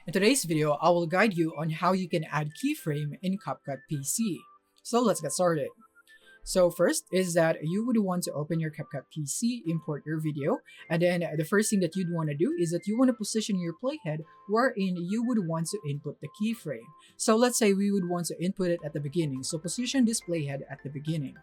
In today's video, I will guide you on how you can add keyframe in CapCut PC. So let's get started. So first is that you would want to open your CapCut PC, import your video, and then the first thing that you'd want to do is that you want to position your playhead wherein you would want to input the keyframe. So let's say we would want to input it at the beginning. So position this playhead at the beginning,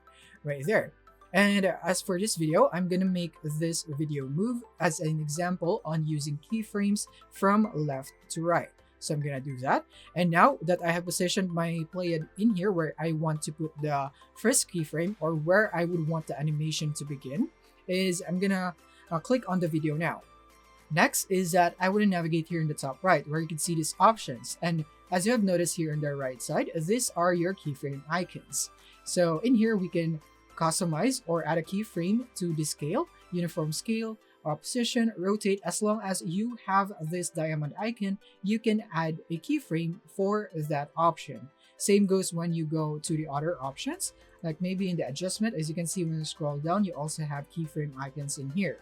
right there. And as for this video, I'm gonna make this video move as an example on using keyframes from left to right. So I'm gonna do that. And now that I have positioned my playhead in here where I want to put the first keyframe or where I would want the animation to begin, is I'm gonna click on the video now. Next is that I would navigate here in the top right where you can see these options. And as you have noticed here on the right side, these are your keyframe icons. So in here we can customize or add a keyframe to the scale, uniform scale, or position, rotate. As long as you have this diamond icon, you can add a keyframe for that option. Same goes when you go to the other options, like maybe in the adjustment. As you can see when you scroll down, you also have keyframe icons in here.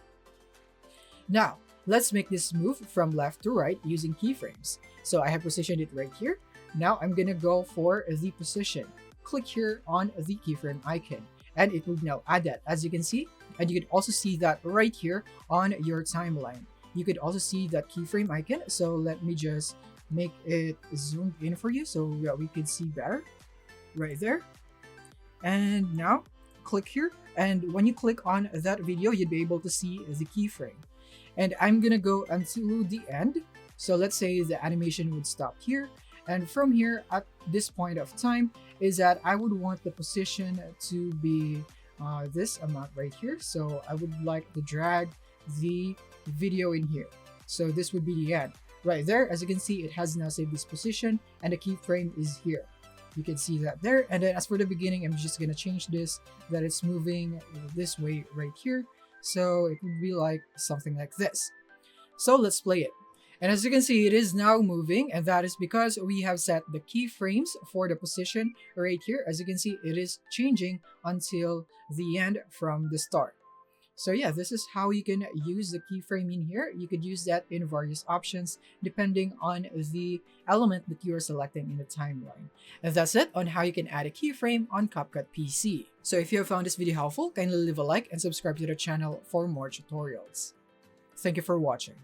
Now, let's make this move from left to right using keyframes. So I have positioned it right here. Now I'm gonna go for the position. Click here on the keyframe icon, and it will now add that, as you can see. And you can also see that right here on your timeline. You could also see that keyframe icon. So let me just make it zoomed in for you so that we can see better right there. And now click here. And when you click on that video, you'd be able to see the keyframe. And I'm gonna go until the end. So let's say the animation would stop here. And from here at this point of time is that I would want the position to be this amount right here. So I would like to drag the video in here. So this would be the end. Right there, as you can see, it has now saved this position and the keyframe is here. You can see that there. And then as for the beginning, I'm just gonna change this, that it's moving this way right here. So it would be like something like this. So let's play it. And as you can see, it is now moving, and that is because we have set the keyframes for the position right here. As you can see, it is changing until the end from the start. So yeah, this is how you can use the keyframe in here. You could use that in various options depending on the element that you are selecting in the timeline. And that's it on how you can add a keyframe on CapCut PC. So if you have found this video helpful, kindly leave a like and subscribe to the channel for more tutorials. Thank you for watching.